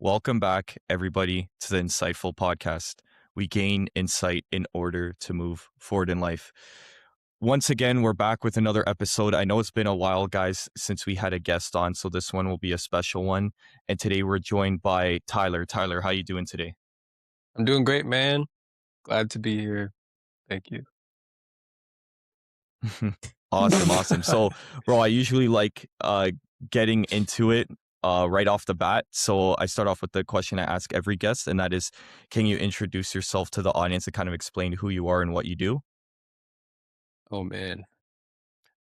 Welcome back, everybody, to the Insightful Podcast. We gain insight in order to move forward in life. Once again, we're back with another episode. I know it's been a while, guys, since we had a guest on, so this one will be a special one. And today we're joined by Tyler. Tyler, how you doing today? I'm doing great, man. Glad to be here. Thank you. Awesome, awesome. So, bro, I usually like getting into it right off the bat. So I start off with the question I ask every guest, and that is, can you introduce yourself to the audience and kind of explain who you are and what you do? Oh man.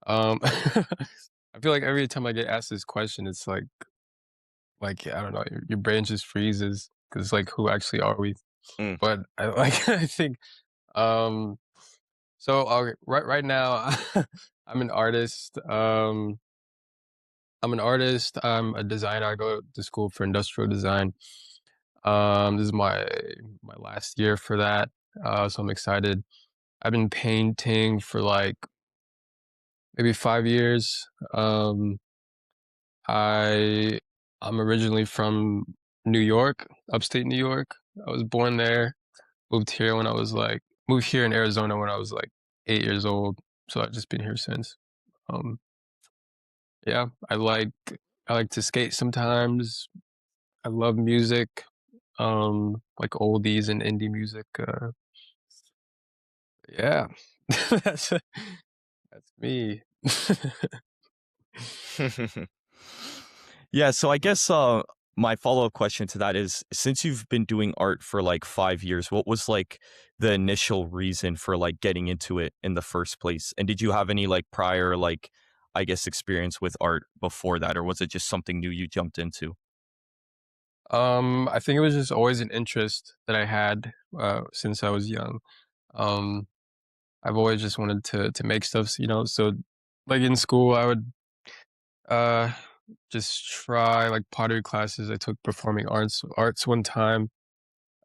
I feel like every time I get asked this question, it's like I don't know, your brain just freezes because it's like, who actually are we? Mm, But I like I think um right now I'm an artist. I'm an artist. I'm a designer. I go to school for industrial design. This is my last year for that. So I'm excited. I've been painting for like maybe 5 years. I I'm originally from New York, upstate New York. I was born there, moved here when I was like moved here in Arizona when I was like 8 years old, so I've just been here since. Um, yeah, I like to skate sometimes. I love music, like oldies and indie music, yeah. That's that's me. Yeah, so I guess my follow-up question to that is, since you've been doing art for like 5 years, what was like the initial reason for like getting into it in the first place? And did you have any like prior like I guess experience with art before that, or was it just something new you jumped into? I think it was just always an interest that I had, since I was young. Um, I've always just wanted to make stuff, so, like, in school, I would, uh, just try, like, pottery classes. I took performing arts one time.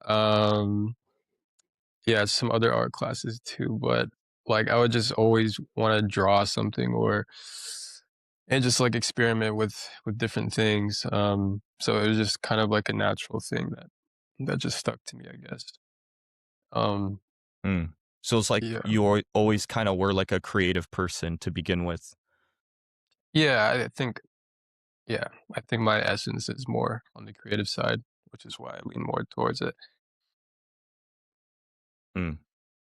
Um, yeah, some other art classes too, but, like, I would just always wanna draw something and just, like, experiment with different things, so it was just kind of like a natural thing that just stuck to me, I guess. Um, Mm. So it's like yeah. you always kind of were like a creative person to begin with. Yeah, yeah, I think my essence is more on the creative side, which is why I lean more towards it. Mm.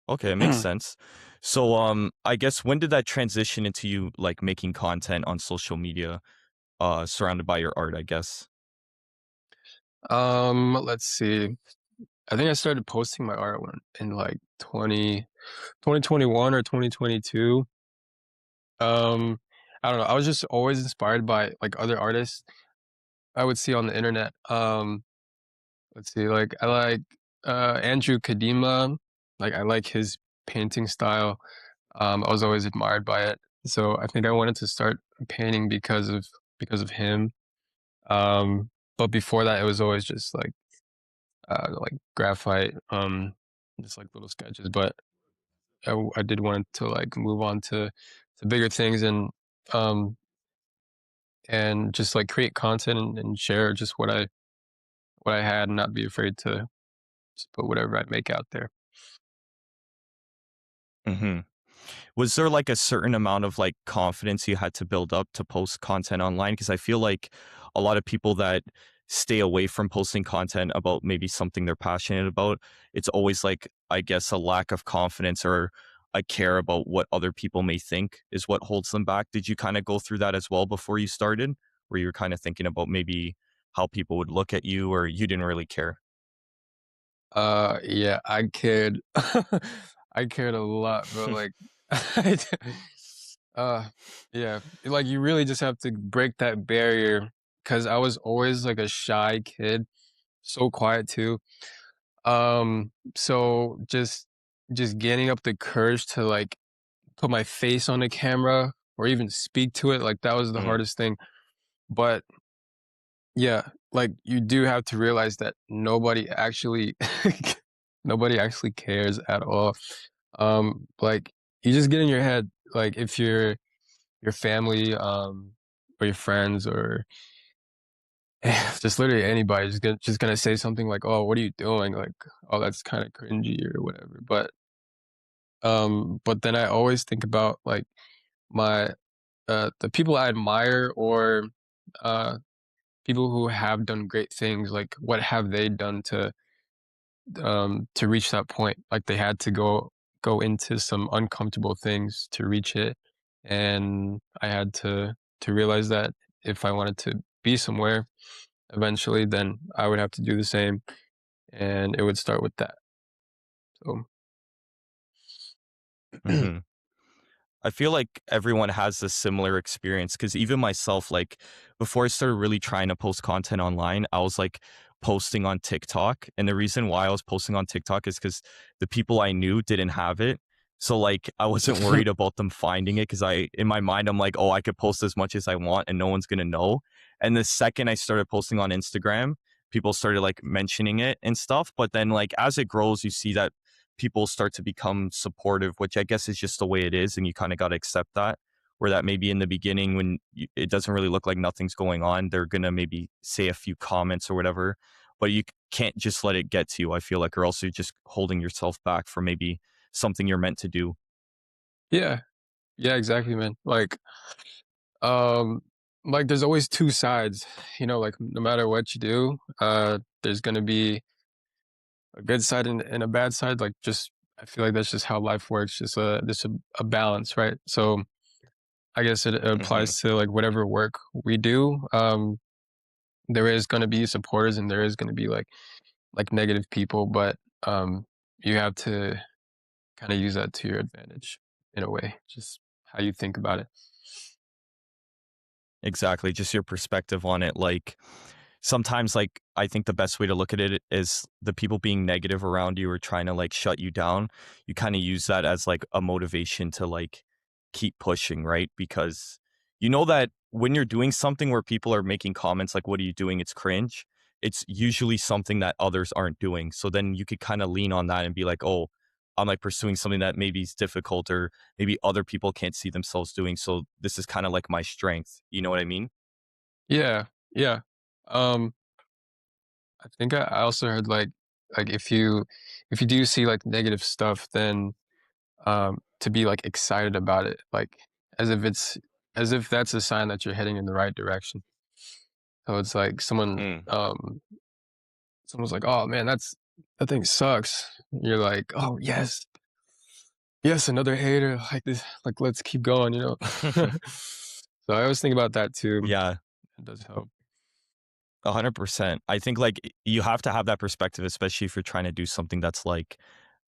Okay, it makes sense. So I guess when did that transition into you like making content on social media surrounded by your art, I guess? Let's see. I think I started posting my art when in like 2021 or 2022. Um, I don't know. I was just always inspired by like other artists I would see on the internet. Let's see, like I like Andrew Kadima. Like I like his painting style. I was always admired by it. So I think I wanted to start painting because of him. But before that, it was always just like graphite, just like little sketches. But I did want to like move on to bigger things um and just like create content and share just what I had and not be afraid to just put whatever I make out there. Hmm. Was there like a certain amount of like confidence you had to build up to post content online? Because I feel like a lot of people that stay away from posting content about maybe something they're passionate about, it's always like, I guess, a lack of confidence or a care about what other people may think is what holds them back. Did you kind of go through that as well before you started, where you were kind of thinking about maybe how people would look at you, or you didn't really care? Yeah, I cared. I cared a lot, bro. Like, I d- uh, yeah, like you really just have to break that barrier because I was always like a shy kid, so quiet too. So just getting up the courage to like put my face on the camera or even speak to it, like that was the Mm, hardest thing. But yeah, like you do have to realize that nobody actually cares at all. Like you just get in your head, like if your family, or your friends just literally anybody just gonna say something like, "Oh, what are you doing?" Like, "Oh, that's kinda cringy," or whatever, but then I always think about, like, my the people I admire or, uh, people who have done great things, like, what have they done to reach that point? Like, they had to go into some uncomfortable things to reach it, and I had to realize that if I wanted to be somewhere eventually, then I would have to do the same, and it would start with that. So Mhm. I feel like everyone has this similar experience because even myself, like before I started really trying to post content online, I was like posting on TikTok. And the reason why I was posting on TikTok is because the people I knew didn't have it. So like I wasn't worried about them finding it because in my mind, I'm like, oh, I could post as much as I want and no one's gonna know. And the second I started posting on Instagram, people started like mentioning it and stuff. But then like as it grows, you see that people start to become supportive, which I guess is just the way it is, and you kind of got to accept that. Where that maybe in the beginning, when it doesn't really look like nothing's going on, they're gonna maybe say a few comments or whatever, but you can't just let it get to you. I feel like, or else you're just holding yourself back for maybe something you're meant to do. yeah, yeah, exactly, man. Um, like there's always 2 sides, like no matter what you do, there's gonna be a good side and a bad side. Like just I feel like that's just how life works. Just a balance, right? So I guess it Hmm. applies to like whatever work we do. There is gonna be supporters and there is gonna be like negative people, but you have to kind of use that to your advantage in a way, just how you think about it. Exactly, just your perspective on it. Like sometimes, like I think the best way to look at it is the people being negative around you or trying to like shut you down. You kind of use that as like a motivation to like keep pushing, right? Because you know that when you're doing something where people are making comments like, "What are you doing? It's cringe." It's usually something that others aren't doing. So then you could kind of lean on that and be like, "Oh, I'm like pursuing something that maybe is difficult or maybe other people can't see themselves doing. So this is kind of like my strength." You know what I mean? Yeah, yeah. Um, I think I also heard like if you do see like negative stuff, then to be like excited about it, like as if it's as if that's a sign that you're heading in the right direction. So it's like Mm. someone's like, "Oh man, that thing sucks." You're like, "Oh yes, yes, another hater like this. Like let's keep going." So I always think about that too. Yeah. It does help. 100%. I think like you have to have that perspective, especially if you're trying to do something that's like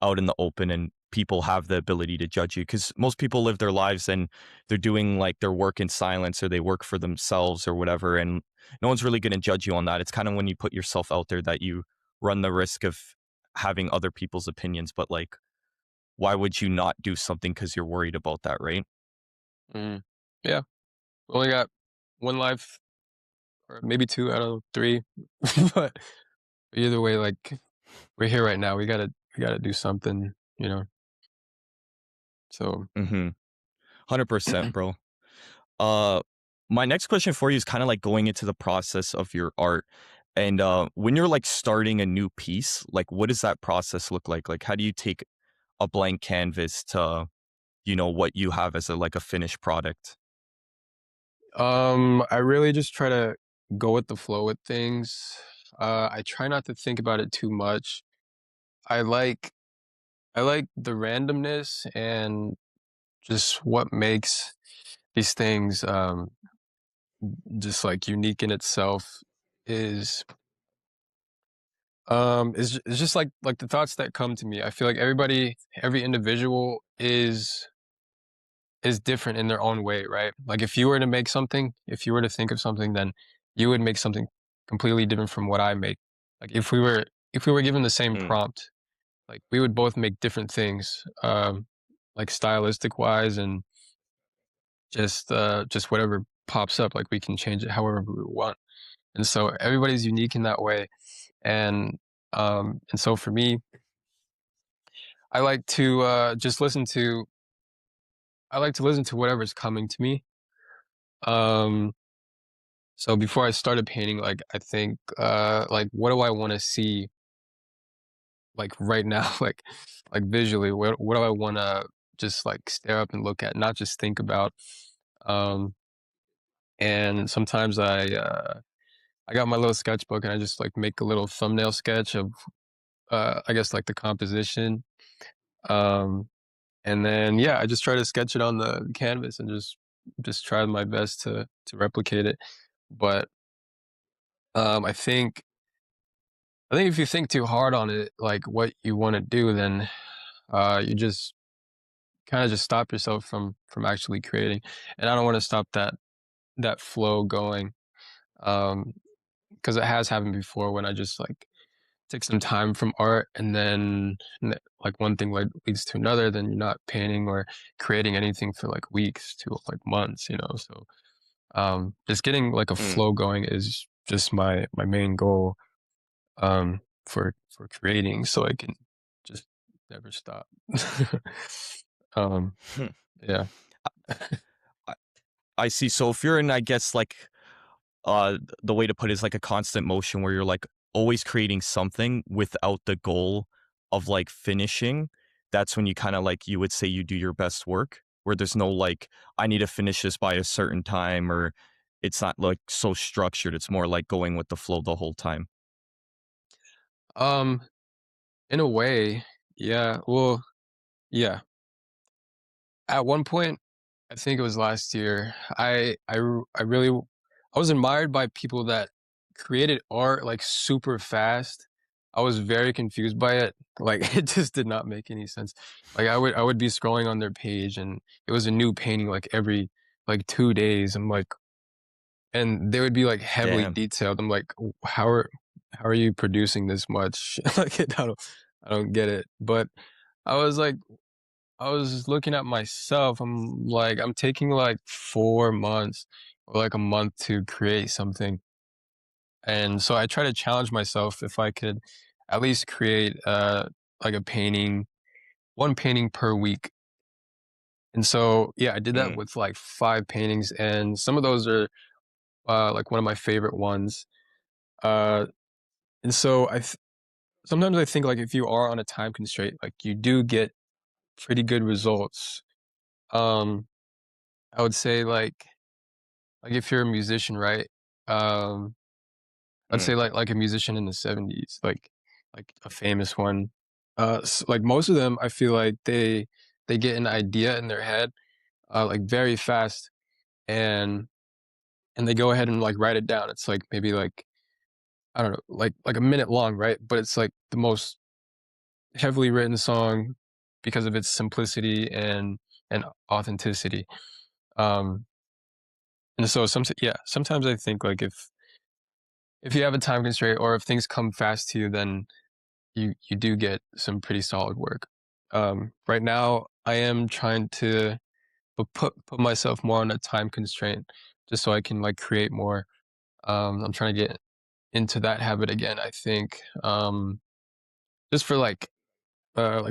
out in the open and people have the ability to judge you. Because most people live their lives and they're doing like their work in silence or they work for themselves or whatever. And no one's really going to judge you on that. It's kind of when you put yourself out there that you run the risk of having other people's opinions. But like, why would you not do something because you're worried about that, right? Mhm. Yeah, we only got one life, or maybe two. I don't know, three. But either way, like we're here right now. We gotta do something. So, Mm-hmm. 100%, bro. Uh, my next question for you is kind of like going into the process of your art. And when you're like starting a new piece, like what does that process look like? Like how do you take a blank canvas to, what you have as a finished product? I really just try to go with the flow with things. I try not to think about it too much. I like I like the randomness and just what makes these things just like unique in itself is is just like the thoughts that come to me. I feel like every individual is different in their own way, right? Like if you were to think of something, then you would make something completely different from what I make. Like if we were given the same Mm, prompt, like we would both make different things, like stylistic wise and just whatever pops up, like we can change it however we want. And so everybody's unique in that way. And so for me, I like to just listen to whatever's coming to me. Um So before I started painting, like I think like what do I want to see like right now, like visually, what do I want to just like stare up and look at, not just think about. Um and sometimes I got my little sketchbook and I just like make a little thumbnail sketch of I guess like the composition. Um and then yeah, I just try to sketch it on the canvas and just try my best to replicate it. But I think if you think too hard on it, like what you want to do, then you just kind of just stop yourself from actually creating. And I don't want to stop that flow going. Um, because it has happened before when I just like take some time from art and then like one thing like leads to another, then you're not painting or creating anything for like weeks to like months, you know. So just getting like a Mm. flow going is just my main goal for creating so I can just never stop. um yeah. I I see. So if you're in, I guess, like, the way to put it is like a constant motion where you're like always creating something without the goal of like finishing, that's when you kind of like you would say you do your best work, where there's no like, I need to finish this by a certain time, or it's not like so structured. It's more like going with the flow the whole time. um in a way, yeah. Well, yeah. At one point, I think it was last year, I really I was admired by people that created art, like, super fast. I was very confused by it, like, it just did not make any sense. Like, I would be scrolling on their page, and it was a new painting, like, every, like, 2 days. I'm like and they would be, like, heavily Damn. detailed. I'm like, how are you producing this much?" Like, I don't get it, but I was like I was looking at myself. I'm like, I'm taking like 4 months or like a month to create something. And so I try to challenge myself if I could at least create like a painting, one painting per week. And so yeah, I did that Mm, with like 5 paintings, and some of those are like one of my favorite ones. Uh and so sometimes I think like if you are on a time constraint, like you do get pretty good results. Um I would say like if you're a musician, right? Um, I'd mm, say like a musician in the '70s, like a famous one. Like most of them, I feel like they get an idea in their head, like very fast, and and they go ahead and like write it down. It's like maybe like I don't know, like a minute long, right? But it's like the most heavily written song because of its simplicity and authenticity. Um, and so sometimes I think like if you have a time constraint or if things come fast to you, then you do get some pretty solid work. Right now, I am trying to put myself more on a time constraint just so I can like create more. I'm trying to get into that habit again. I think just for like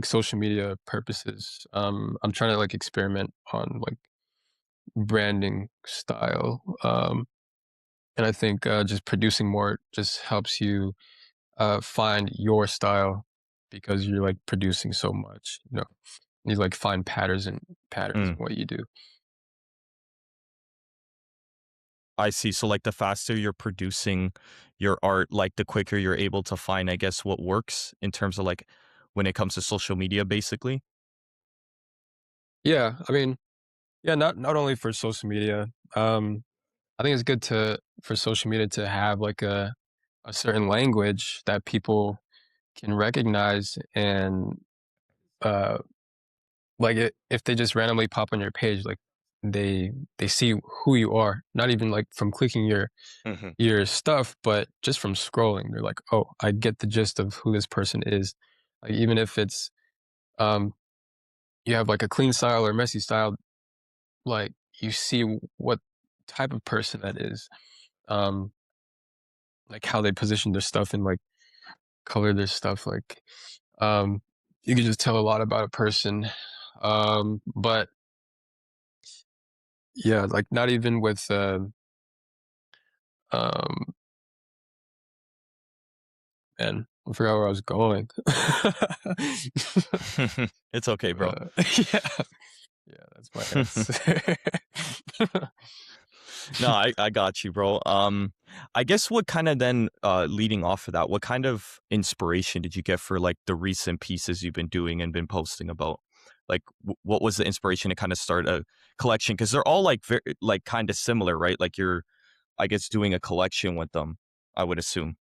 social media purposes. I'm trying to like experiment on like branding style. And I think just producing more just helps you find your style because you're like producing so much, you know. You like find patterns in mm. what you do. I see. So like the faster you're producing your art, like the quicker you're able to find, I guess, what works in terms of like when it comes to social media, basically. Yeah, I mean, yeah, not only for social media. I think it's good to for social media to have like a certain language that people can recognize and uh like if they just randomly pop on your page, like they see who you are, not even like from clicking Hmm. your stuff, but just from scrolling. They're like, "Oh, I get the gist of who this person is." Like even if it's um you have like a clean style or messy style, like you see what type of person that is. Um like how they position their stuff and like color their stuff um you can just tell a lot about a person. But yeah, like not even with Um, and I forgot where I was going. It's okay, bro. Yeah, yeah, that's my answer. No, I got you, bro. I guess what kind of then leading off of that, what kind of inspiration did you get for like the recent pieces you've been doing and been posting about? Like, what was the inspiration to kind of start a collection? Because they're all like very like kind of similar, right? Like you're, I guess, doing a collection with them. I would assume.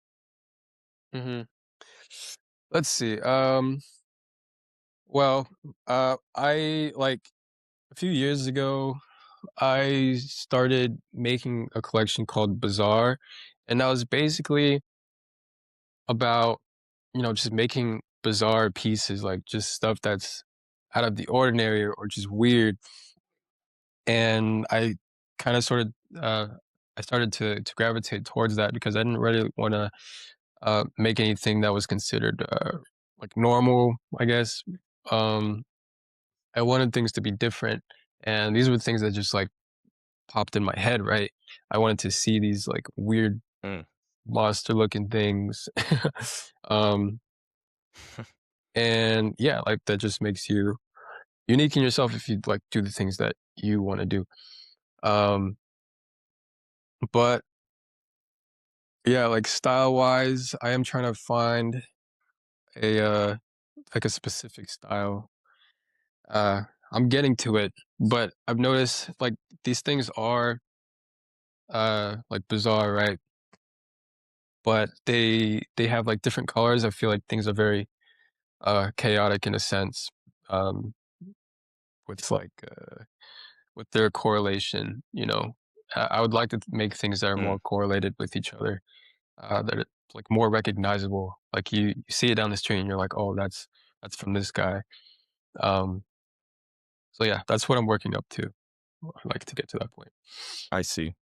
Mhm. Let's see. Well, I like a few years ago, I started making a collection called Bazaar, and that was basically about, just making bizarre pieces, like just stuff that's out of the ordinary or just weird. And kind of sort of, uh, I started to gravitate towards that because I didn't really want to make anything that was considered like normal, I guess. Um, I wanted things to be different, and these were things that just like popped in my head. Right, I wanted to see these like weird Mm. monster looking things. um, and yeah, like that just makes you unique in yourself if you like do the things that you want to do. Um, but yeah, like style wise, I am trying to find a like a specific style. Uh, I'm getting to it, but I've noticed like these things are like bizarre, right? But they have like different colors. I feel like things are very chaotic in a sense. Um, with like with their correlation, I would like to make things that are Mm. more correlated with each other, that are like more recognizable. Like you see it down the street and you're like, oh, that's from this guy. Um, so yeah, that's what I'm working up to. I'd like to get to that point. I see.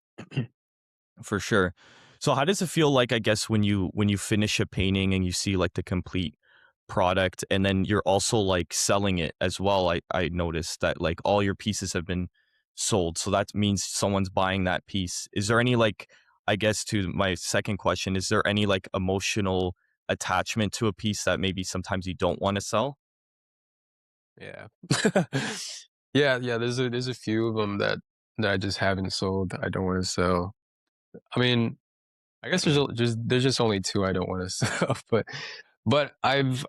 For sure. So how does it feel like, I guess, when you finish a painting and you see like the complete product and then you're also like selling it as well? I noticed that like all your pieces have been sold. So that means someone's buying that piece. Is there any like, I guess to my second question, is there any like emotional attachment to a piece that maybe sometimes you don't want to sell? Yeah. Yeah. There's a few of them that I just haven't sold that I don't want to sell. I mean, I guess Mm, there's just only two I don't want to sell, but I've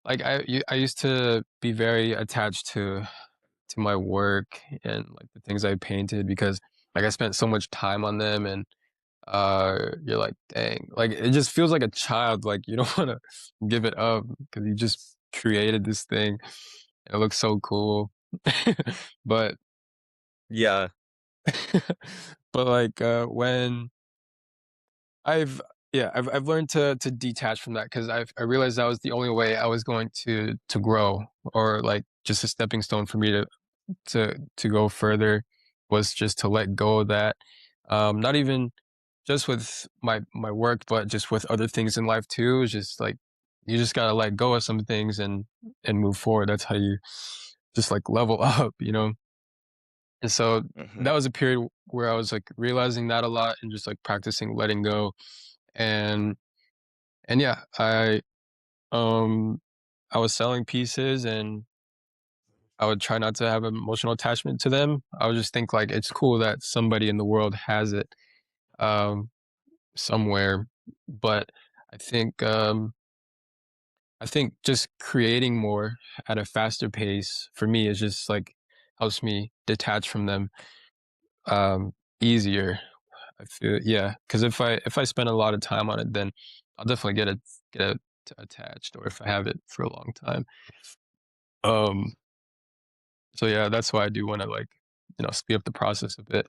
like I used to be very attached to my work and like the things I painted because like I spent so much time on them, and you're like, dang, like it just feels like a child, like you don't want to give it up because you just created this thing and it looks so cool. But yeah. but like when I've yeah, I've learned to detach from that because I realized that was the only way I was going to grow, or like just a stepping stone for me to go further, was just to let go of that. Not even just with my work, but just with other things in life too. It's just like you just gotta let go of some things and move forward. That's how you just like level up. And so Hmm. that was a period where I was like realizing that a lot and just like practicing letting go. And and yeah, um I was selling pieces, and I would try not to have an emotional attachment to them. I would just think like it's cool that somebody in the world has it um somewhere. But I think I think just creating more at a faster pace for me is just like helps me detach from them easier. I feel, yeah, because if I spend a lot of time on it, then I'll definitely get it attached, or if I have it for a long time. Um, so yeah, that's why I do want to like speed up the process a bit.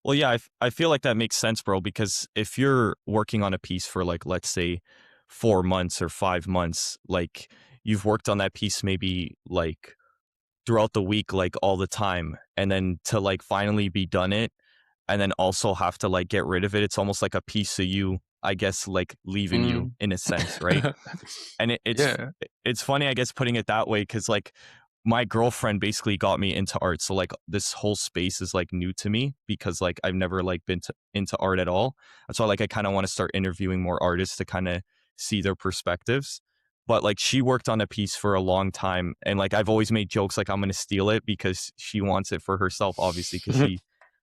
Well, yeah, I feel like that makes sense, bro, because if you're working on a piece for like, let's say 4 months or 5 months, like you've worked on that piece maybe like throughout the week, like all the time. And then to like finally be done it and then also have to like get rid of it. It's almost like a piece of you, I guess, like leaving you Mm. in a sense, right? And Yeah. it's funny, I guess, putting it that way, because like my girlfriend basically got me into art. So like this whole space is like new to me because like I've never like been into art at all. And so like I kind of want to start interviewing more artists to kind of see their perspectives. But like she worked on a piece for a long time and like I've always made jokes like I'm going to steal it because she wants it for herself obviously because she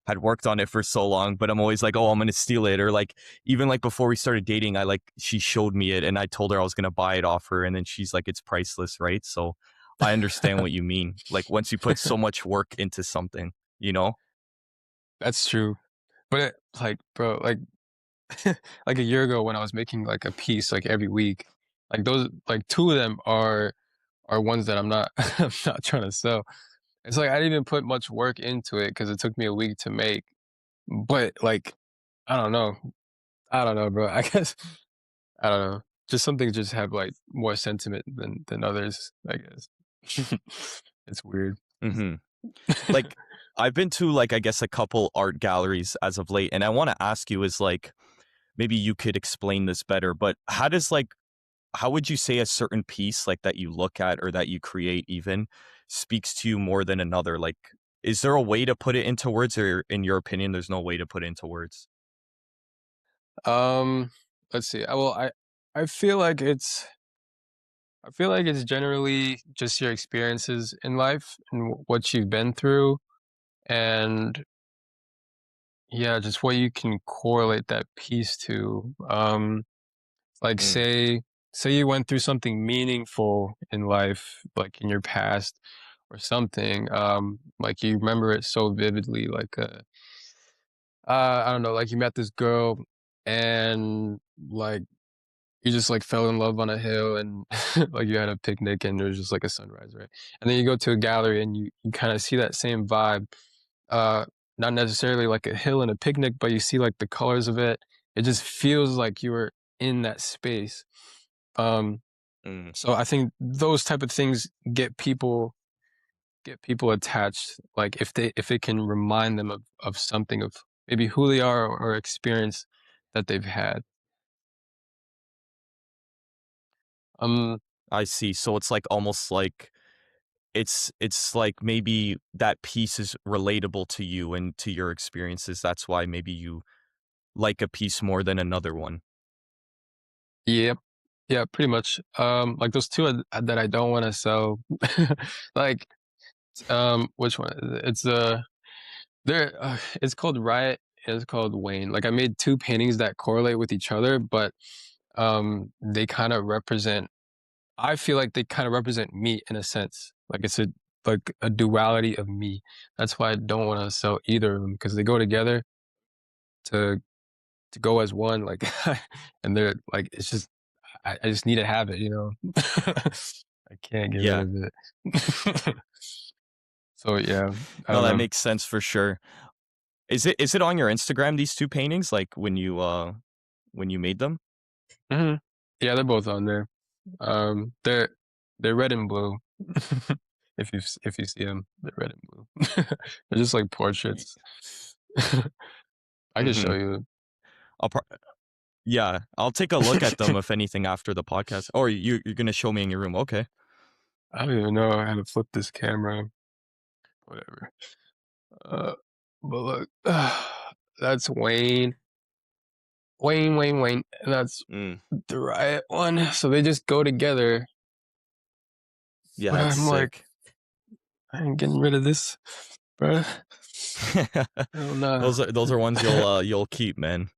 had worked on it for so long, but I'm always like, "Oh, I'm going to steal it." Or like even like before we started dating, I like she showed me it and I told her I was going to buy it off her and then she's like it's priceless, right? So I understand what you mean. Like once you put so much work into something, you know? That's true. But like, bro, like like a year ago when I was making like a piece like every week, like those like two of them are ones that I'm not I'm not trying to sell. It's like I didn't even put much work into it because it took me a week to make. But like, I don't know. I don't know, bro. I guess I don't know. Just some things just have like more sentiment than others, I guess. It's weird. Mhm. Like I've been to like I guess a couple art galleries as of late and I want to ask you is like maybe you could explain this better, but how would you say a certain piece like that you look at or that you create even speaks to you more than another? Like is there a way to put it into words or in your opinion there's no way to put it into words? Um, let's see. I feel like it's generally just your experiences in life and what you've been through and yeah, just what you can correlate that piece to. Like Mm, say you went through something meaningful in life, like in your past or something, like you remember it so vividly, like I don't know, like you met this girl and like you just like fell in love on a hill and like you had a picnic and there was just like a sunrise, right? And then you go to a gallery and you kind of see that same vibe. Uh Not necessarily like a hill and a picnic, but you see like the colors of it. It just feels like you were in that space. Um mm. so I think those type of things get people attached, like if it can remind them of something of maybe who they are or experience that they've had. Um I see. So it's like almost like it's like maybe that piece is relatable to you and to your experiences. That's why maybe you like a piece more than another one. yeah, yeah, pretty much. Like those two that I don't want to sell. Like which one is it? There it's called Riot and it's called Wayne. Like I made two paintings that correlate with each other, but they kind of represent I feel like they kind of represent me in a sense. Like it's a duality of me. That's why I don't want to sell either of them because they go together to go as one. Like, and they're like it's just I just need to have it. I can't get rid Yeah. of it. So yeah, I No, don't that know. makes sense for sure. Is it on your Instagram, these 2 paintings, like, when you made them? Hmm. Yeah, they're both on there. They're red and blue. If you see them, they're red and blue. They're just like Ye portraits. I can show Mhm. you. I'll pro Yeah, I'll take a look at them, if anything, after the podcast. Or you're gonna show me in your room, okay. I don't even know how to flip this camera. Whatever. Uh, but look, that's Wayne. Wayne, and that's Mm. the Riot one. So they just go together. Yeah, But that's I'm like, sick. I ain't getting rid of this, bruh. Hell nah. Those are ones you'll keep, man.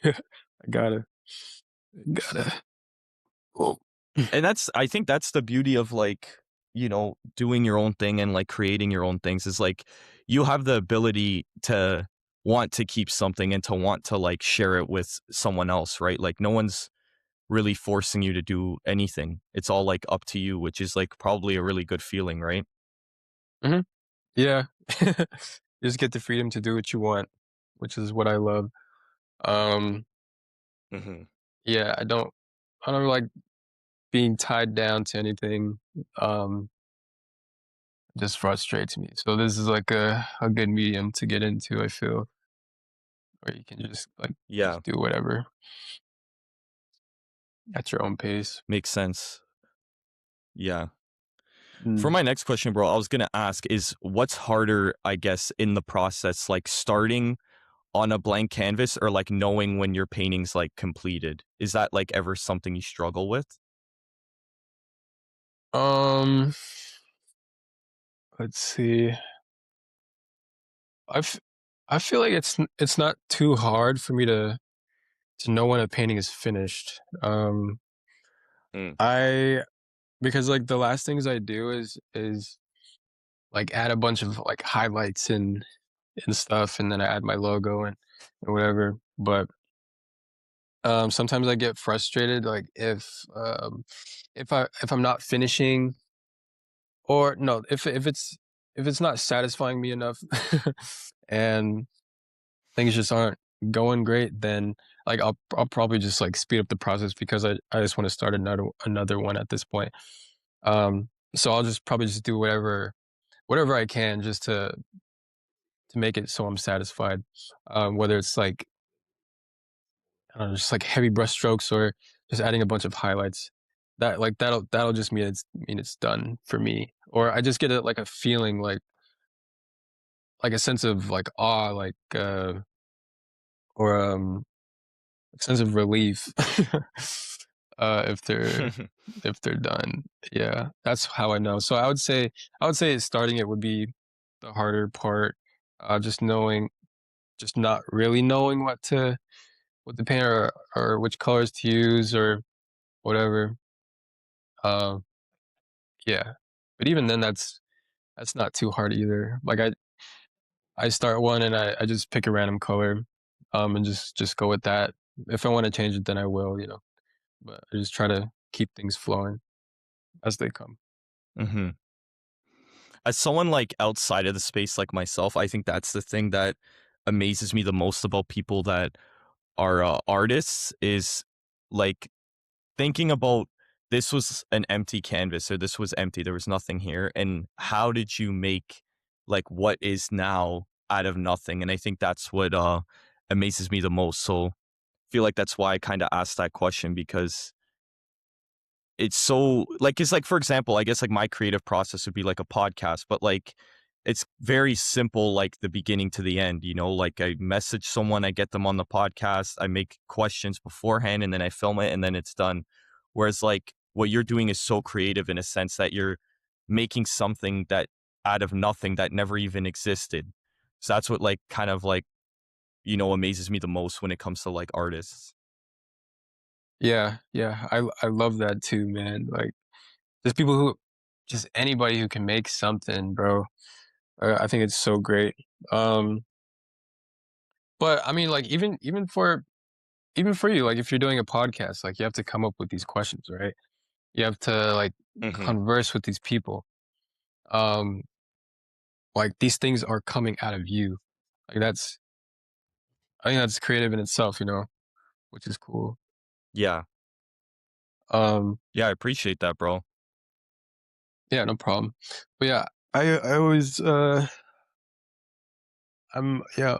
Yeah, I gotta. Oh. And I think that's the beauty of like, doing your own thing and like creating your own things is like you have the ability to want to keep something and to want to like share it with someone else, right? Like no one's really forcing you to do anything. It's all like up to you, which is like probably a really good feeling, right? Hmm. Yeah. You just get the freedom to do what you want, which is what I love. Um, Hmm. yeah, I don't like being tied down to anything. Um, just frustrates me. So this is like a good medium to get into, I feel, where you can Yeah, just do whatever at your own pace. makes sense. Yeah. For Mm. my next question, bro, I was gonna ask is what's harder, I guess, in the process, like starting on a blank canvas or like knowing when your painting's like completed? Is that like ever something you struggle with? Um, let's see. I f I feel like it's not too hard for me to know when a painting is finished. Mm, I because, like, the last things I do is, like, add a bunch of, like, highlights and stuff, and then I add my logo and whatever, but, sometimes I get frustrated, like, if I'm not finishing or no, if it's not satisfying me enough and things just aren't going great, then, like, I'll probably just, like, speed up the process because I just wanna start another one at this point. So I'll just probably just do whatever I can just to make it so I'm satisfied. Whether it's like, I don't know, just like heavy brush strokes or just adding a bunch of highlights. That'll just mean it's done for me. Or I just get like a feeling like a sense of like awe, or a sense of relief if they're done. Yeah, that's how I know. So I would say starting it would be the harder part. Just knowing, just not really knowing what to paint or which colors to use or whatever. Um, yeah, but even then, that's not too hard either. Like I start one and I just pick a random color, and just go with that. If I want to change it, then I will, you know. But I just try to keep things flowing as they come. mhm. As someone like outside of the space like myself, I think that's the thing that amazes me the most about people that are artists is like thinking about this was an empty canvas or this was empty, there was nothing here, and how did you make like what is now out of nothing? And I think that's what amazes me the most. So I feel like that's why I kind of asked that question because it's so like it's like for example, I guess like my creative process would be like a podcast, but like it's very simple, like the beginning to the end, you know, like I message someone, I get them on the podcast, I make questions beforehand and then I film it and then it's done. Whereas like what you're doing is so creative in a sense that you're making something that out of nothing that never even existed. So that's what like kind of like, you know, amazes me the most when it comes to like artists. Yeah, yeah, I love that too, man. Like there's people who just anybody who can make something, bro. I think it's so great. Um, but I mean, like even for you, like if you're doing a podcast, like you have to come up with these questions, right? You have to like Hmm. converse with these people. Um, like these things are coming out of you. Like I think that's creative in itself, you know, which is cool. Yeah. Um, Yeah, I appreciate that, bro. yeah, no problem. But yeah, I always yeah,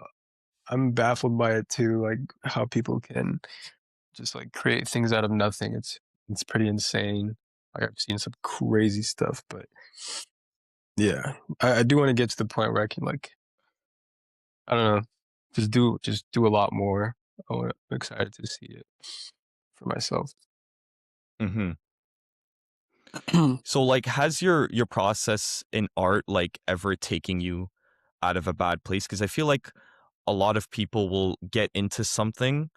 I'm baffled by it too, like how people can just like create things out of nothing. It's pretty insane. Like I've seen some crazy stuff, but yeah, I do want to get to the point where I can like I don't know, just do a lot more. I'm excited to see it for myself. Hmm. So like has your process in art like ever taken you out of a bad place? Because I feel like a lot of people will get into something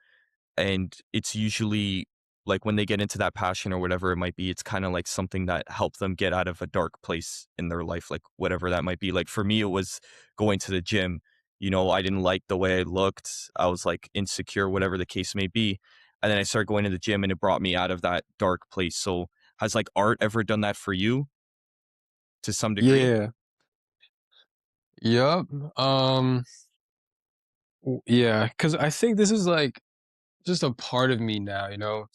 and it's usually like when they get into that passion or whatever it might be, it's kind of like something that helped them get out of a dark place in their life, like whatever that might be. Like for me, it was going to the gym. You know, I didn't like the way I looked. I was like insecure, whatever the case may be. And then I started going to the gym and it brought me out of that dark place. So has like art ever done that for you to some degree? Yeah. Yup. Yeah, because I think this is like just a part of me now, you know.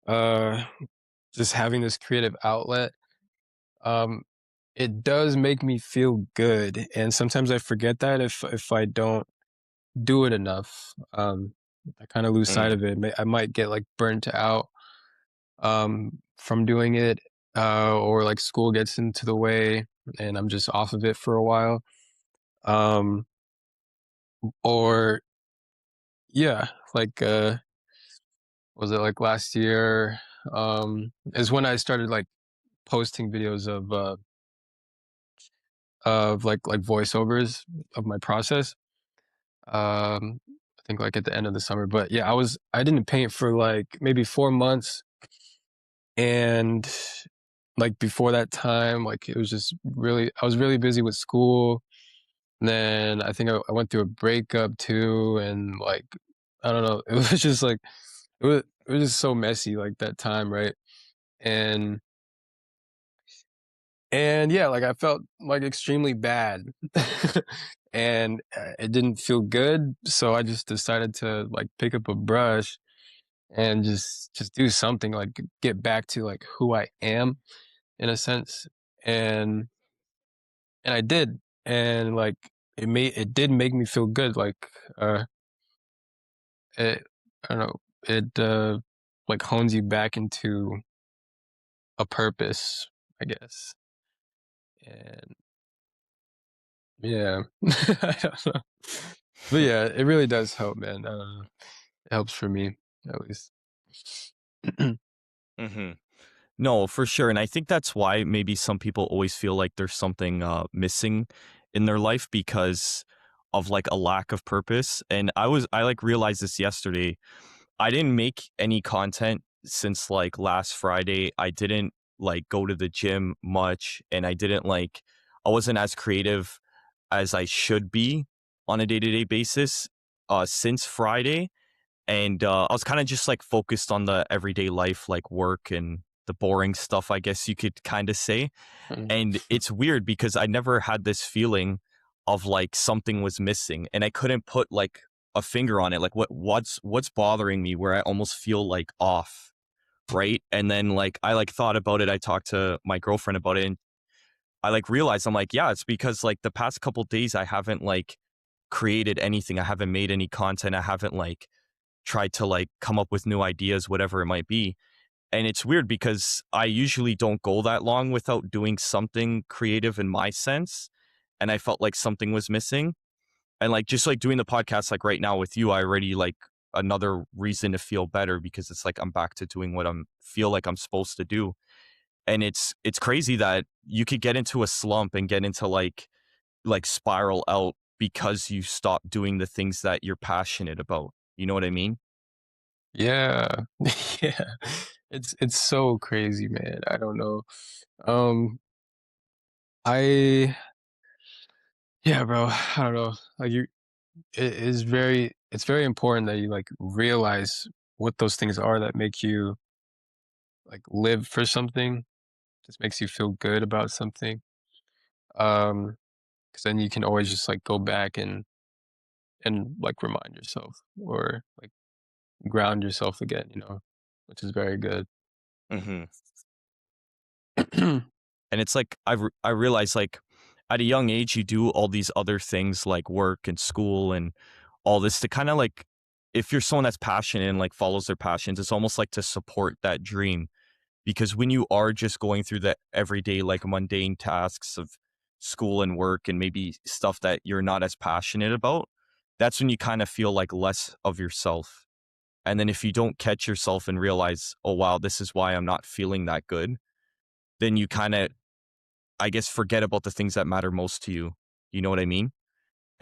Uh, just having this creative outlet. Um, it does make me feel good, and sometimes I forget that if I don't do it enough. I kind of lose sight Mm, of it. I might get like burnt out from doing it. or like school gets into the way and I'm just off of it for a while. Um, or yeah, like was it like last year? Is when I started like posting videos of like voiceovers of my process. I think like at the end of the summer. But yeah, I didn't paint for like maybe 4 months, and like before that time, like it was just really I was really busy with school. And then I think I went through a breakup too, and like I don't know, it was just like it was just so messy like that time, right? And and yeah, like I felt like extremely bad. And it didn't feel good, so I just decided to like pick up a brush and just do something like get back to like who I am in a sense. And I did. And like it did make me feel good. Like uh it I don't know, it like hones you back into a purpose, I guess. And yeah. I don't know. But yeah, it really does help, man. It helps for me at least. hmm No, for sure, and I think that's why maybe some people always feel like there's something, missing in their life because of, like, a lack of purpose, and like, realized this yesterday. I didn't make any content since, like, last Friday. I didn't, like, go to the gym much, and I wasn't as creative as I should be on a day-to-day basis, since Friday, and, I was kinda just, like, focused on the everyday life, like work and the boring stuff, I guess you could kinda say, Mm, and it's weird because I never had this feeling of, like, something was missing, and I couldn't put, like, a finger on it, like, what's bothering me where I almost feel, like, off, right? And then, like, I, like, thought about it, I talked to my girlfriend about it, and I, like, realized, I'm like, "Yeah, it's because, like, the past couple days I haven't, like, created anything, I haven't made any content, I haven't, like, tried to like come up with new ideas, whatever it might be." And it's weird because I usually don't go that long without doing something creative in my sense. And I felt like something was missing. And like just like doing the podcast like right now with you, I already like another reason to feel better because it's like I'm back to doing what I'm feel like I'm supposed to do. And it's crazy that you could get into a slump and get into like spiral out because you stop doing the things that you're passionate about. You know what I mean? yeah. Yeah. It's so crazy, man. I don't know. Um, I yeah, bro. I don't know. Like it's very important that you like realize what those things are that make you like live for something, just makes you feel good about something. Because then you can always just like go back and like remind yourself or like ground yourself again, which is very good. Mhm. And it's like I realized like at a young age you do all these other things like work and school and all this to kind of like if you're someone that's passionate and like follows their passions, it's almost like to support that dream because when you are just going through the everyday like mundane tasks of school and work and maybe stuff that you're not as passionate about, that's when you kind of feel like less of yourself. And then if you don't catch yourself and realize, "Oh wow, this is why I'm not feeling that good," then you kind of I guess, forget about the things that matter most to you. You know what I mean?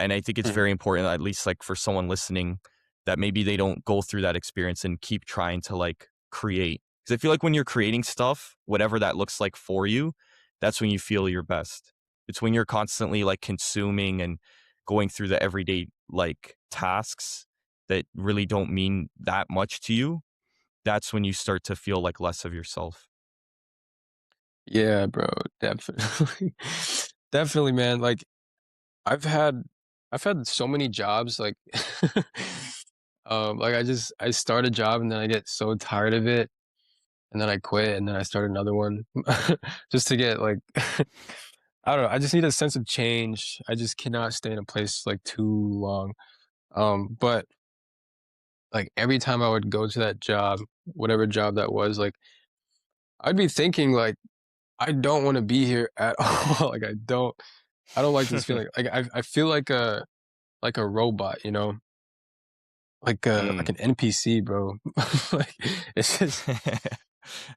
And I think it's Mhm. very important, at least like for someone listening, that maybe they don't go through that experience and keep trying to like create. Because I feel like when you're creating stuff, whatever that looks like for you, that's when you feel your best. It's when you're constantly like consuming and going through the everyday like tasks that really don't mean that much to you. That's when you start to feel like less of yourself. Yeah, bro, definitely. Definitely, man. I've had I've had so many jobs, like I start a job and then I get so tired of it and then I quit and then I start another one just to get like I don't know, I just need a sense of change. I just cannot stay in a place like too long. But like every time I would go to that job, whatever job that was, like I'd be thinking like I don't wanna be here at all, like, I don't like this feeling, like, I feel like a robot, you know? Like Mm. an NPC, bro. Like, it's just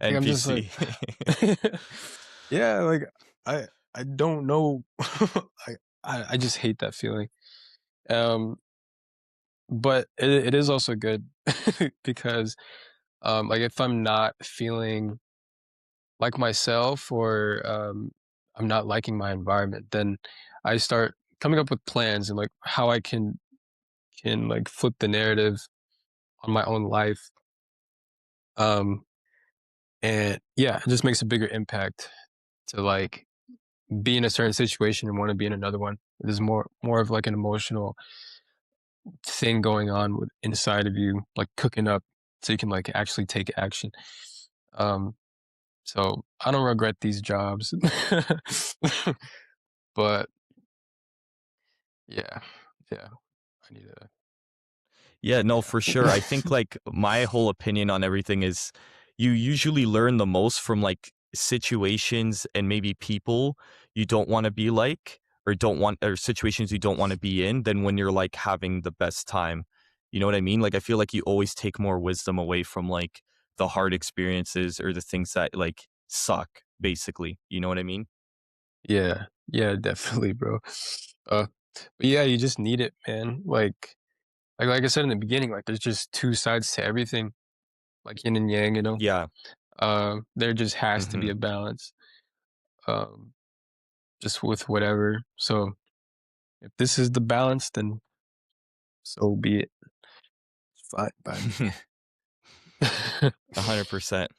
like, I'm just like NPC. yeah, like, I don't know. I just hate that feeling. Um, but it is also good because, like, if I'm not feeling like myself or, I'm not liking my environment, then I start coming up with plans and, like, how I like, flip the narrative on my own life. Um, and yeah, it just makes a bigger impact to, like, be in a certain situation and wanna be in another one. There's more of, like, an emotional thing going on with inside of you, like, cooking up so you can, like, actually take action. Um, so I don't regret these jobs. But yeah, yeah, I need to Yeah, no, for sure. I yeah. think like my whole opinion on everything is you usually learn the most from like situations and maybe people you don't want to be like or don't want or situations you don't want to be in than when you're like having the best time. You know what I mean? Like I feel like you always take more wisdom away from like the hard experiences or the things that like suck basically. You know what I mean? Yeah, yeah, definitely, bro. Uh, but yeah, you just need it, man. Like I said in the beginning, like, there's just 2 sides to everything, like yin and yang, you know? Yeah. There just has to be Mhm. a balance, um, just with whatever. So, if this is the balance, then so be it. It's fine by me. 100%.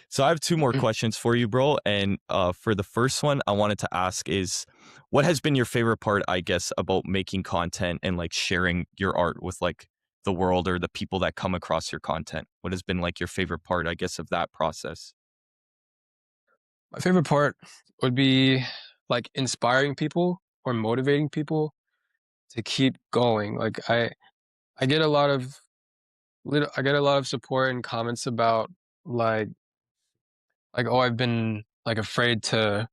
So I have two more questions for you, bro. And for the first one, I wanted to ask is what has been your favorite part, I guess, about making content and like sharing your art with like the world or the people that come across your content? What has been like your favorite part, I guess, of that process? My favorite part would be, like, inspiring people or motivating people to keep going. Like, I get a lot of I get a lot of support and comments about, like "Oh, I've been, like, afraid to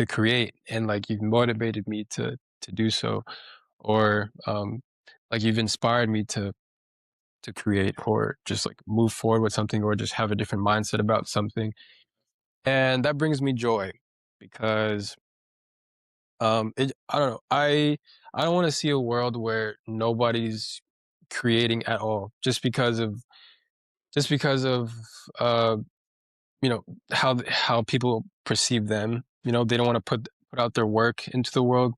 create, and, like, you've motivated me to do so," or, like, "You've inspired me to create," or just, like, move forward with something, or just have a different mindset about something, and that brings me joy because, I don't know, I don't wanna see a world where nobody's creating at all just because of, uh, you know, how people perceive them, you know, they don't wanna put out their work into the world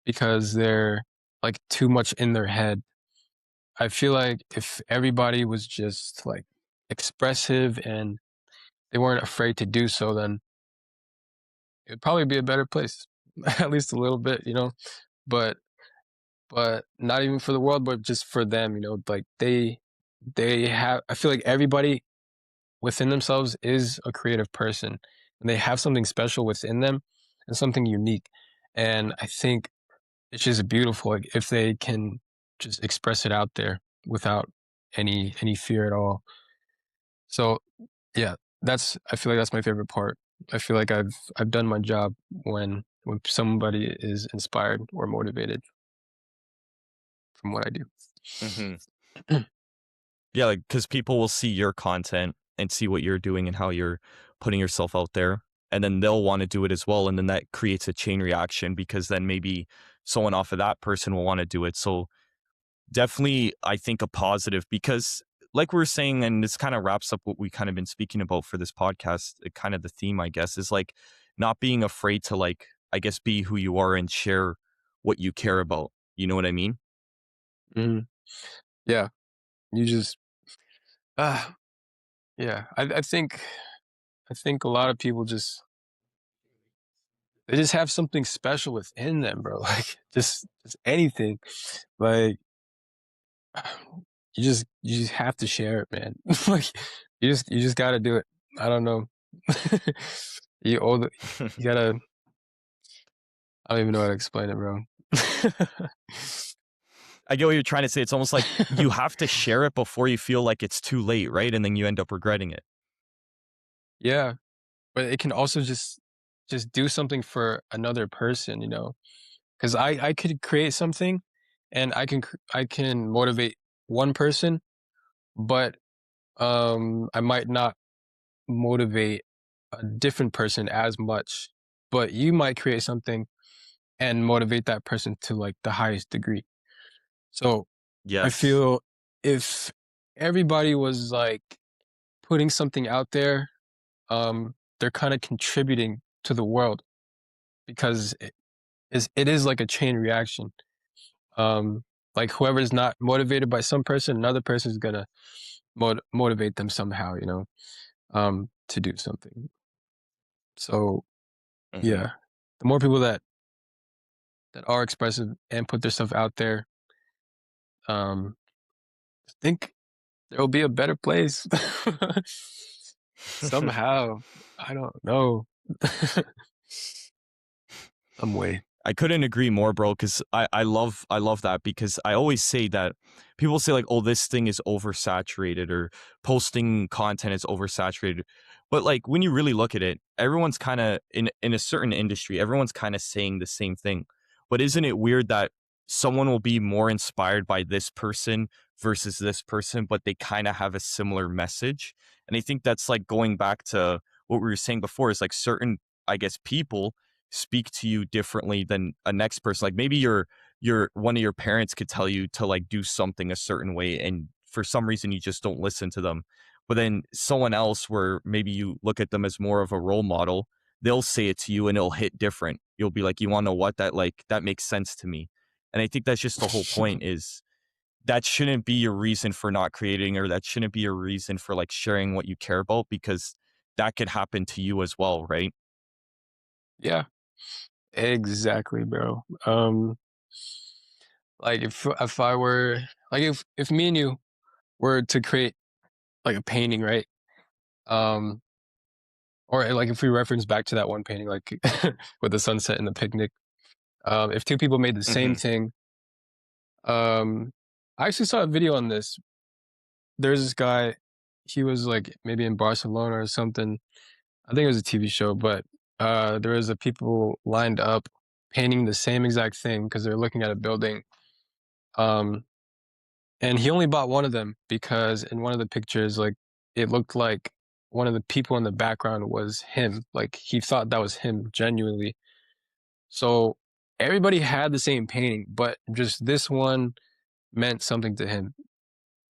because they're, like, too much in their head. I feel like if everybody was just, like, expressive and they weren't afraid to do so, then it'd probably be a better place, at least a little bit, you know? But not even for the world, but just for them, you know, like, they have I feel like everybody within themselves is a creative person, and they have something special within them and something unique, and I think it's just beautiful, like, if they can just express it out there without any fear at all. So, yeah, that's I feel like that's my favorite part. I feel like I've done my job when somebody is inspired or motivated from what I do. Hmm. Yeah, like because people will see your content and see what you're doing and how you're putting yourself out there, and then they'll want to do it as well, and then that creates a chain reaction because then maybe someone off of that person will want to do it. So definitely, I think a positive because, like we were saying, and this kind of wraps up what we kind of been speaking about for this podcast. Kind of the theme, I guess, is like not being afraid to like, I guess, be who you are and share what you care about. You know what I mean? Mhm. Yeah, you just ah, yeah, I think a lot of people just they just have something special within them, bro, like, just anything. Like, you just have to share it, man. Like, you just gotta do it. I don't know. You owe the you gotta I don't even know how to explain it, bro. I get what you're trying to say. It's almost like you have to share it before you feel like it's too late, right? And then you end up regretting it. Yeah, but it can also just do something for another person, you know? 'Cause I could create something and I can motivate one person, but, I might not motivate a different person as much, but you might create something and motivate that person to, like, the highest degree. So, I Yes. feel if everybody was, like, putting something out there, they're kinda contributing to the world because it is like a chain reaction. Um, like, whoever's not motivated by some person, another person is gonna motivate them somehow, you know, to do something. So, Mhm. yeah, the more people that are expressive and put their stuff out there, um, I think there will be a better place. Somehow, I don't know. Some way. I couldn't agree more, bro. Because I love that because I always say that people say like, "Oh, this thing is oversaturated," or posting content is oversaturated. But like when you really look at it, everyone's kind of in a certain industry, everyone's kind of saying the same thing. But isn't it weird that someone will be more inspired by this person versus this person, but they kind of have a similar message? And I think that's like going back to what we were saying before is like certain, I guess, people speak to you differently than a next person. Like maybe your one of your parents could tell you to like do something a certain way and for some reason you just don't listen to them. But then someone else where maybe you look at them as more of a role model, they'll say it to you and it'll hit different. You'll be like, "You want to know what? That makes sense to me." And I think that's just the whole point is that shouldn't be your reason for not creating or that shouldn't be your reason for like sharing what you care about because that could happen to you as well, right? Yeah, exactly, bro. Like if I were like if me and you were to create like a painting, right? Um, or like if we reference back to that one painting, like with the sunset and the picnic, if two people made the same Mhm. thing, um, I actually saw a video on this. There's this guy, he was like maybe in Barcelona or something. I think it was a TV show, but there was a people lined up painting the same exact thing because they're looking at a building. Um, and he only bought one of them because in one of the pictures, like it looked like one of the people in the background was him. Like he thought that was him genuinely. So everybody had the same painting, but just this one meant something to him,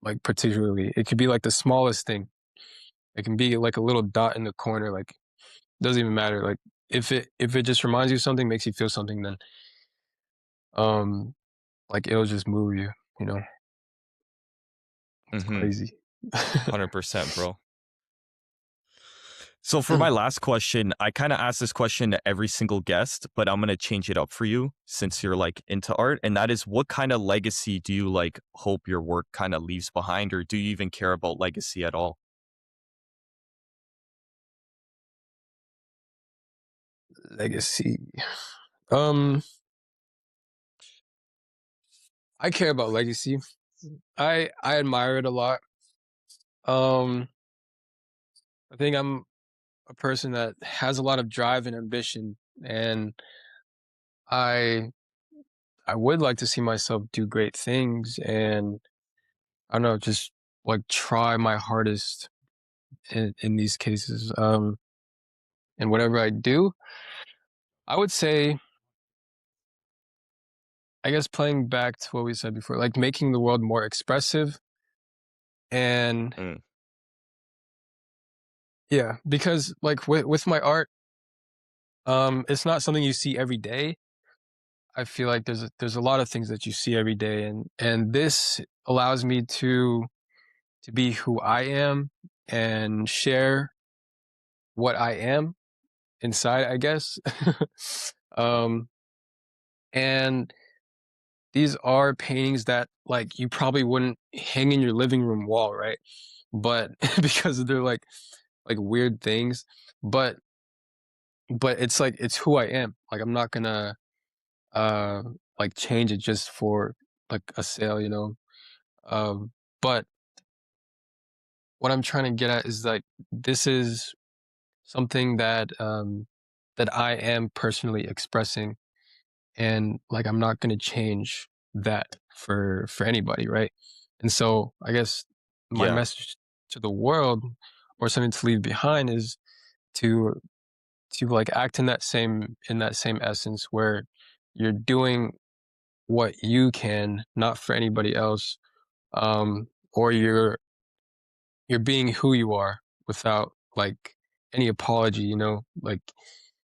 like particularly. It could be like the smallest thing. It can be like a little dot in the corner, like doesn't even matter. Like if it just reminds you of something, makes you feel something, then um like it'll just move you, you know. It's Mhm. crazy. 100%, bro. So for my last question, I kind of ask this question to every single guest, but I'm going to change it up for you since you're like into art. And that is what kind of legacy do you like hope your work kind of leaves behind, or do you even care about legacy at all? Legacy. Um, I care about legacy. I admire it a lot. Um, I think I'm a person that has a lot of drive and ambition, and I I would like to see myself do great things, and I don't know, just like try my hardest in these cases. And whatever I do, I would say, I guess playing back to what we said before, like making the world more expressive and Mm, yeah, because like with my art, it's not something you see every day. I feel like there's a lot of things that you see every day, and this allows me to be who I am and share what I am inside, I guess. um, and these are paintings that like you probably wouldn't hang in your living room wall, right? But because they're like weird things, but it's like it's who I am. Like I'm not gonna uh like change it just for like a sale, you know. But what I'm trying to get at is like this is something that that I am personally expressing, and like I'm not gonna change that for anybody, right? And so I guess my Yeah. message to the world, or something to leave behind, is to like act in that same essence where you're doing what you can, not for anybody else, or you're being who you are without like any apology, you know, like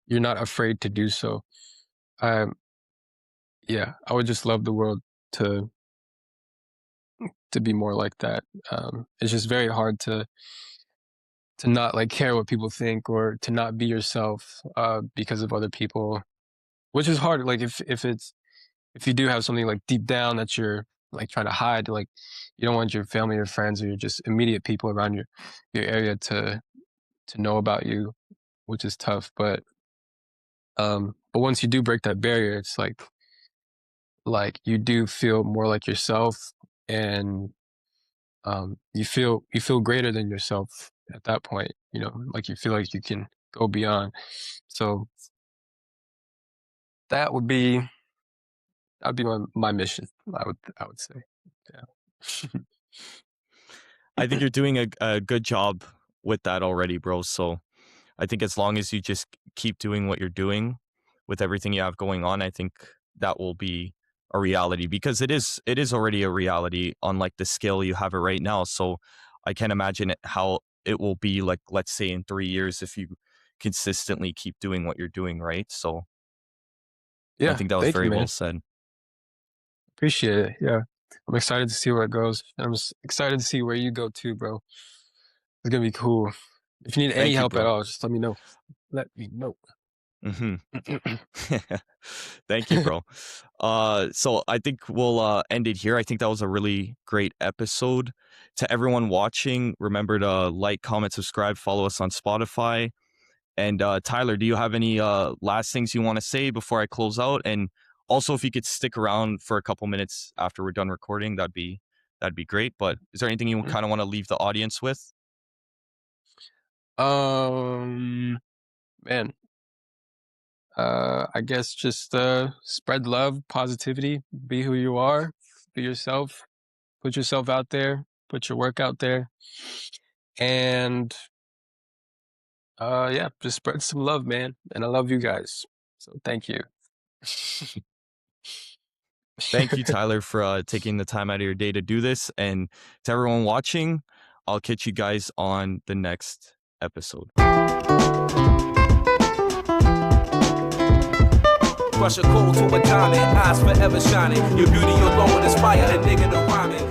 you're not afraid to do so. Um, yeah, I would just love the world to be more like that. It's just very hard to not like care what people think, or to not be yourself because of other people, which is hard. Like if you do have something like deep down that you're like trying to hide, like you don't want your family or friends or your just immediate people around your area to know about you, which is tough. But once you do break that barrier, it's like you do feel more like yourself, and you feel greater than yourself at that point, you know, like you feel like you can go beyond. So that would be that'd be my mission, I would say. Yeah. I think you're doing a good job with that already, bro. So I think as long as you just keep doing what you're doing with everything you have going on, I think that will be a reality, because it is already a reality on like the scale you have it right now. So I can't imagine how it will be like, let's say in 3 years, if you consistently keep doing what you're doing, right? So I Yeah, think that was thank you, very well man. said. Appreciate it. Yeah. I'm excited to see where it goes. Excited to see where you go too, bro. It's gonna be cool. If you need any Thank you, help at bro. all, just let me know. Let me know. Hmm. Thank you, bro. So I think we'll end it here. I think that was a really great episode. To everyone watching, remember to like, comment, subscribe, follow us on Spotify. And Tyler, do you have any last things you want to say before I close out? And also, if you could stick around for a couple minutes after we're done recording, that'd be great. But is there anything you kind of want to leave the audience with? um, Man, I guess just spread love, positivity, be who you are, be yourself, put yourself out there, put your work out there, and yeah, just spread some love, man. And I love you guys. So thank you. Thank you, Tyler, for taking the time out of your day to do this. And to everyone watching, I'll catch you guys on the next episode. Rush a cold to a diamond, eyes forever shining. Your beauty alone inspire a nigga to rhyming.